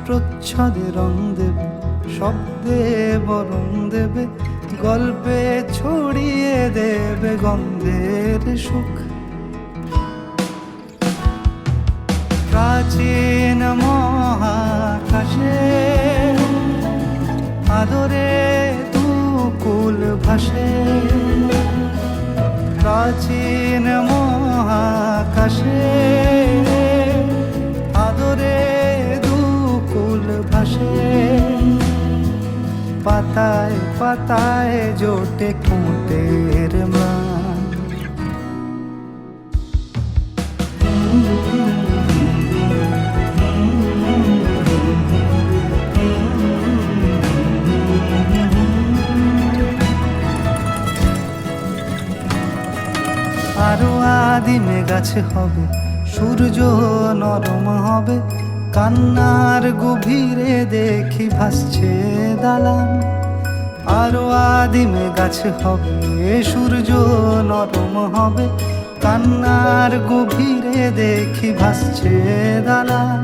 প্রচ্ছদে রং দেবে, শব্দে বরং দেবে, গল্পে ছড়িয়ে দেবে গন্ধের সুখ। প্রাচীন মহাকাশে আদরে দুকুল ভাসে, প্রাচীন মহাকাশে আদরে দুকুল ভাসে, পাতায় পাতায় জোটে ঠোঁটের ম্লান। আরো আদিমে গাছে হবে, সূর্য নরম হবে, কান্নার গভীরে দেখি ভাসছে দালান। আরো আদিমে গাছে হবে, সূর্য নরম হবে, কান্নার গভীরে দেখি ভাসছে দালান।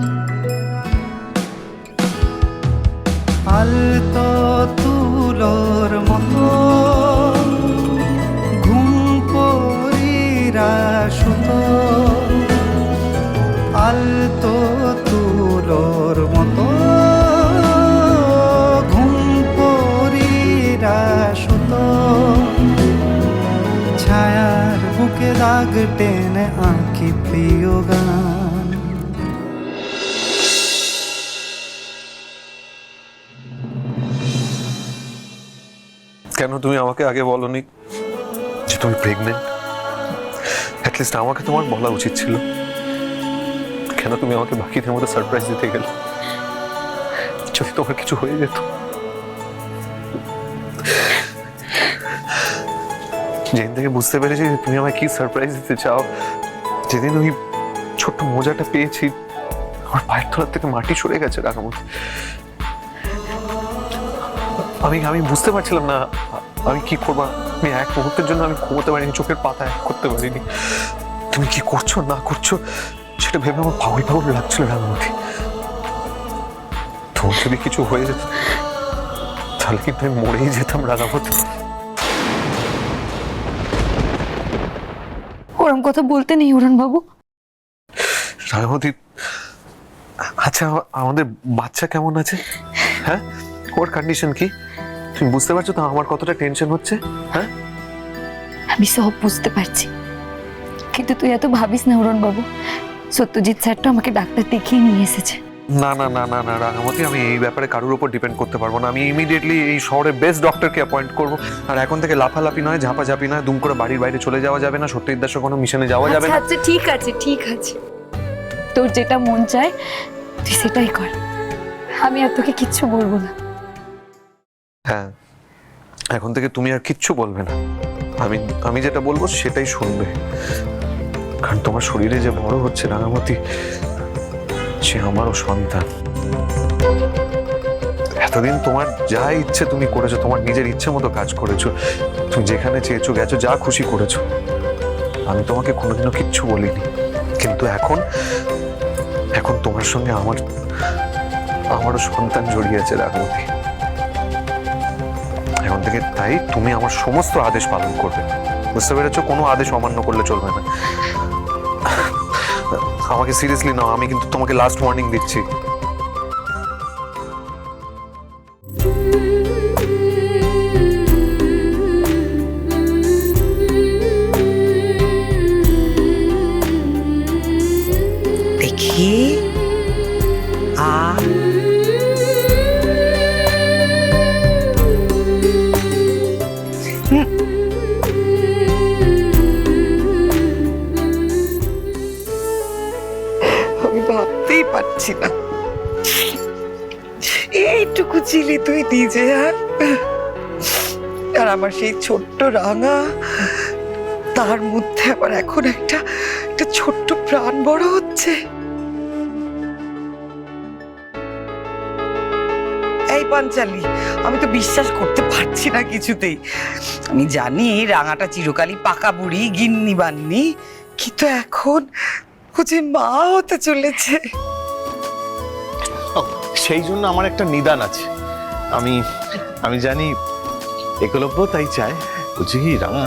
আলতো তুলোর মতো ঘুম পরীরা সুতো, আলতো তুলোর মতো ঘুম পরীরা সুতো, ছায়ার বুকে দাগ টেনে আঁকি প্রিয় গান। কেন তুমি আমাকে আগে বলনি যে তুমি প্রেগনেন্ট? অ্যাটলিস্ট আমাকে তোমার বলা উচিত ছিল। কেন তুমি আমাকে বাকিদের মতো সারপ্রাইজ দিতে গেলে? যদি তোমার কিছু হয়ে যেত, যেদিন থেকে বুঝতে পেরেছি যে তুমি আমায় কি সারপ্রাইজ দিতে চাও, যেদিন ওই ছোট্ট মোজাটা পেয়েছি, আমার পায়ের তলার থেকে মাটি সরে গেছে রাঙামতি। আমি বুঝতে পারছিলাম না আমি কি করবো। আমি এক মুহূর্তের জন্য আমি ঘুমোতে পারিনি, চোখের পাতা এক করতে পারিনি। তুমি কি করছো না করছো সেটা ভেবে আমার পাগল পাগল লাগছিল রাঙামতি। তোমার যদি কিছু হয়ে যেত তাহলে কিন্তু আমি মরেই যেতাম রাঙামতি। ওরম কথা বলতে নেই উড়ান বাবু। রাঙামতি, আচ্ছা আমাদের বাচ্চা কেমন আছে? হ্যাঁ, ওর কন্ডিশন কি? তুমি বুঝতে পারছো তো আমার কতটা টেনশন হচ্ছে? হ্যাঁ, আমি সব বুঝতে পারছি, কিন্তু তুই এত ভাবিস না উড়ান বাবু। সত্যজিৎ স্যার তো আমাকে ডাক্তার দেখিয়ে নিয়ে এসেছে। না না না না না রাঙামতি, আমি এই ব্যাপারে কারোর উপর ডিপেন্ড করতে পারবো না। আমি ইমিডিয়েটলি এই শহরের বেস্ট ডক্টরকে অ্যাপয়েন্ট করবো। আর এখন থেকে লাফালাফি নয়, ঝাপাঝাপি নয়, দুম করে বাড়ির বাইরে চলে যাওয়া যাবে না, সত্যজিৎদার সঙ্গে কোনো মিশনে যাওয়া যাবে না। আচ্ছা ঠিক আছে ঠিক আছে, তোর যেটা মন চায় তুই সেটাই কর, আমি আর তোকে কিচ্ছু বলবো না। হ্যাঁ, এখন থেকে তুমি আর কিচ্ছু বলবে না, আমি যেটা বলবো সেটাই শুনবে। কারণ তোমার শরীরে যে বড় হচ্ছে রাঙামতি, সে আমারও সন্তান। এতদিন তোমার যা ইচ্ছে তুমি করেছো, তোমার নিজের ইচ্ছে মতো কাজ করেছো, তুমি যেখানে চেয়েছো গেছো, যা খুশি করেছো। আমি তোমাকে কোনোদিনও কিচ্ছু বলিনি, কিন্তু এখন তোমার সঙ্গে আমারও সন্তান জড়িয়ে আছে রাঙামতি। এখন থেকে তাই তুমি আমার সমস্ত আদেশ পালন করবে, বুঝতে পেরেছো? কোনো আদেশ অমান্য করলে চলবে না। আমাকে সিরিয়াসলি নাও, আমি কিন্তু তোমাকে লাস্ট ওয়ার্নিং দিচ্ছি। দেখি আমি ভাবতেই পারছি না এইটুকু ছিলি তুই নিজে, আর আমার সেই ছোট্ট রাঙা, তার মধ্যে আবার এখন একটা ছোট্ট প্রাণ বড় হচ্ছে। এই পাঞ্চালি, আমি তো বিশ্বাস করতে পারছি না কিছুতেই। আমি জানি রাঙাটা চিরকালই পাকা বুড়ি গিন্নি বান্নি, কিন্তু এখন ও যে মা হতে চলেছে। সেই জন্য আমার একটা নিদান আছে। আমি আমি জানি একলব্য তাই চায়। বলছি কি রাঙা,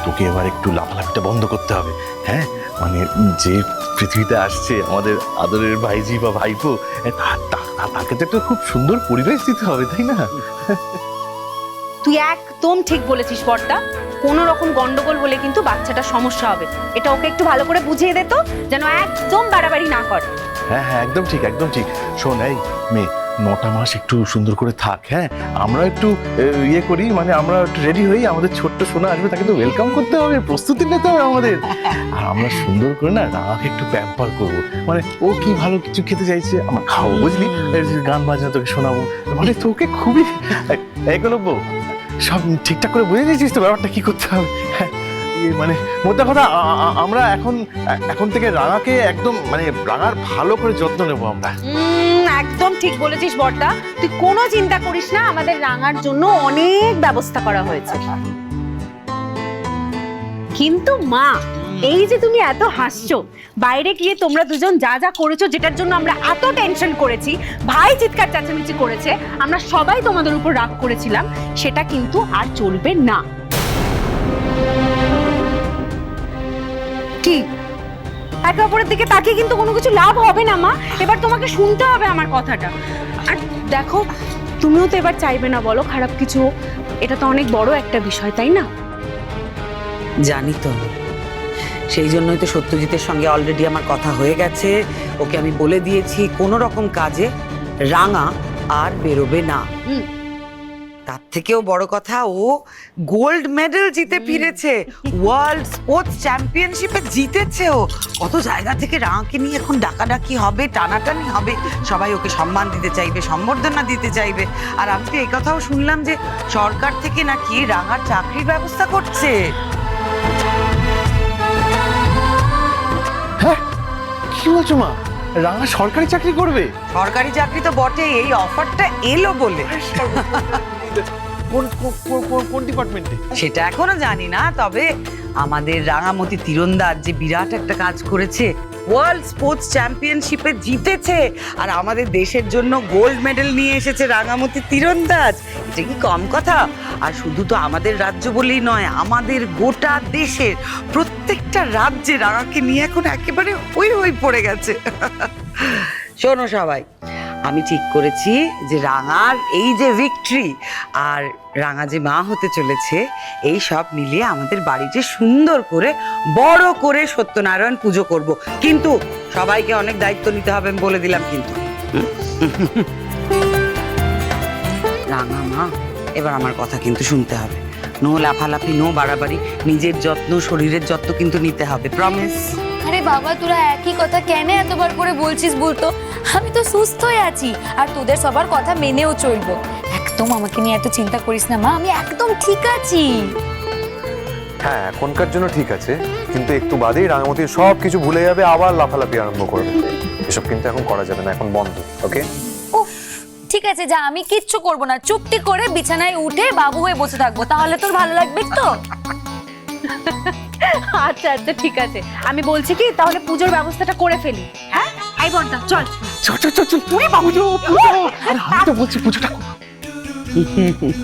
তোকে এবার একটু লাফালাফিটা বন্ধ করতে হবে। হ্যাঁ, মানে যে পৃথিবীতে আসছে আমাদের আদরের ভাইজি বা ভাইপো, তাকে তো একটা খুব সুন্দর পরিবেশ দিতে হবে, তাই না? তুই একদম ঠিক বলেছিস বড়দা। কোনো রকম গন্ডগোল হলে কিন্তু বাচ্চাটার সমস্যা হবে। এটা ওকে একটু ভালো করে বুঝিয়ে দে তো, যেন একদম বাড়াবাড়ি না করে। হ্যাঁ হ্যাঁ, একদম ঠিক, একদম ঠিক। শোন, এই মেয়ে, 9টা মাস একটু সুন্দর করে থাক। হ্যাঁ, আমরা একটু ইয়ে করি, মানে আমরা একটু রেডি হই। আমাদের ছোট্ট সোনা আসবে, তাকে তো ওয়েলকাম করতে হবে, প্রস্তুতি নিতে হবে আমাদের। আর আমরা সুন্দর করে না রাঙাকে একটু প্যাম্পার করবো। মানে ও কি ভালো কিছু খেতে চাইছে আমরা খাবো, বুঝলি? গান বাজনা তোকে শোনাবো, মানে তোকে খুবই একলব্য সব ঠিকঠাক করে বুঝে দিয়েছিস তো ব্যাপারটা কি করতে হবে। হ্যাঁ, মানে মোদ্দা কথা, আমরা এখন থেকে রাঙাকে একদম মানে রাঙার ভালো করে যত্ন নেবো আমরা। একদম ঠিক বলেছিস বড়দা। তুই কোনো চিন্তা করিস না, আমাদের রাঙার জন্য অনেক ব্যবস্থা করা হয়েছে। কিন্তু মা, এই যে তুমি এত হাসছো, বাইরে গিয়ে তোমরা দুজন যা যা করেছো, যেটার জন্য আমরা এত টেনশন করেছি, ভাই চিৎকার চেঁচামেচি করেছে, আমরা সবাই তোমাদের উপর রাগ করেছিলাম, সেটা কিন্তু আর চলবে না। কি একে অপরের দিকে তাকিয়ে কিন্তু কোনো কিছু লাভ হবে না মা। এবার তোমাকে শুনতে হবে আমার কথাটা। আর দেখো, তুমিও তো এবার চাইবে না বলো খারাপ কিছু। এটা তো অনেক বড় একটা বিষয়, তাই না? জানি তো, সেই জন্যই তো সত্যজিতের সঙ্গে অলরেডি আমার কথা হয়ে গেছে। ওকে আমি বলে দিয়েছি কোনো রকম কাজে রাঙা আর বেরোবে না। তার থেকেও বড় কথা, ও গোল্ড মেডেল জিতে ফিরেছে, ওয়ার্ল্ড স্পোর্টস চ্যাম্পিয়নশিপে জিতেছে। ও কত জায়গা থেকে রাঙাকে নিয়ে এখন ডাকাডাকি হবে, টানাটানি হবে, সবাই ওকে সম্মান দিতে চাইবে, সম্বর্ধনা দিতে চাইবে। আর আমি তো এই কথাও শুনলাম যে সরকার থেকে নাকি রাঙার চাকরির ব্যবস্থা করছে। হ্যাঁ, কি বলছো মা? রাঙা সরকারি চাকরি করবে? সরকারি চাকরি তো বটেই, এই অফারটা এলো বলে। কোন ডিপার্টমেন্টে? সেটা এখনো জানি না, তবে আমাদের রাঙামতি তীরন্দাজ যে বিরাট একটা কাজ করেছে, ওয়ার্ল্ড স্পোর্টস চ্যাম্পিয়নশিপে জিতেছে, আর আমাদের দেশের জন্য গোল্ড মেডেল নিয়ে এসেছে রাঙামতি তীরন্দাজ। এটা কি কম কথা? আর শুধু তো আমাদের রাজ্য বলেই নয়, আমাদের গোটা দেশের প্রত্যেকটা রাজ্যে রাঙাকে নিয়ে এখন একেবারে হই হই পড়ে গেছে। শোনো সবাই, আমি ঠিক করেছি যে রাঙার এই যে ভিক্টরি আর রাঙা যে মা হতে চলেছে, এই সব মিলিয়ে আমাদের বাড়িতে সুন্দর করে বড় করে সত্যনারায়ণ পুজো করব। কিন্তু সবাইকে অনেক দায়িত্ব নিতে হবে, আমি বলে দিলাম। কিন্তু রাঙা মা, এবার আমার কথা কিন্তু শুনতে হবে। নো লাফালাফি, নো বাড়াবাড়ি, নিজের যত্ন, শরীরের যত্ন কিন্তু নিতে হবে, প্রমিস। আরে বাবা, তোরা একই কথা কেন এতবার করে বলছিস বলতো? আমি তো সুস্থই আছি, আর তোদের সবার কথা মেনেও চলবো। একদম আমাকে নিয়ে এত চিন্তা করিস না মা, আমি একদম ঠিক আছি। হ্যাঁ, এখনকার জন্য ঠিক আছে, কিন্তু একটু বাদেই রাঙামতি সব কিছু ভুলে যাবে, আবার লাফালাফি আরম্ভ করবে। এসব কিন্তু এখন করা যাবে না, এখন বন্ধ। ওকে? উফ, ঠিক আছে যা, আমি কিচ্ছু করব না, চুপটি করে বিছানায় উঠে বাবু হয়ে বসে থাকবো, তাহলে তোর ভালো লাগবে তো? আচ্ছা আচ্ছা, ঠিক আছে। আমি বলছি কি, তাহলে পুজোর ব্যবস্থাটা করে ফেলি। হ্যাঁ, আই বড়দা, চল চল চল চল চল, পুজো পুজো। আর আমি তো বলছি পুজোটা।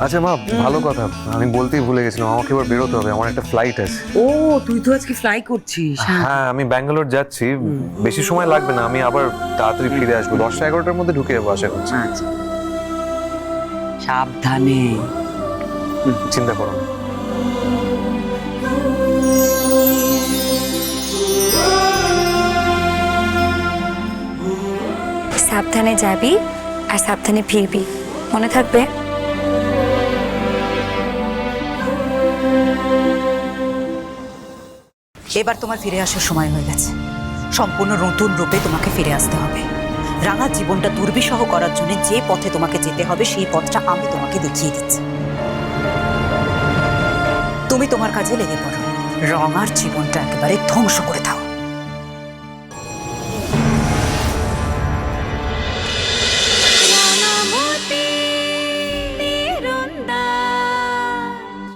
আচ্ছা মা, ভালো কথা, আমি বলতেই ভুলে গেছিলাম, আমাকে এবার বেরোতে হবে, আমার একটা ফ্লাইট আছে। ও, তুই তো আজকে ফ্লাই করছিস? হ্যাঁ, আমি ব্যাঙ্গালোর যাচ্ছি, বেশি সময় লাগবে না, আমি আবার তাড়াতাড়ি ফিরে আসবো, 10টা-11টার মধ্যে ঢুকে যাবো আশা করছি। আচ্ছা, সাবধানে। চিন্তা করো না। সাবধানে যাবি আর সাবধানে ফিরবি, মনে থাকবে। এবার তোমার ফিরে আসার সময় হয়ে গেছে। সম্পূর্ণ নতুন রূপে তোমাকে ফিরে আসতে হবে। রাঙার জীবনটা দুর্বিষহ করার জন্য যে পথে তোমাকে যেতে হবে, সেই পথটা আমি তোমাকে দেখিয়ে দিচ্ছি। তুমি তোমার কাজে লেগে পড়ো, রাঙার জীবনটা একেবারে ধ্বংস করে দাও।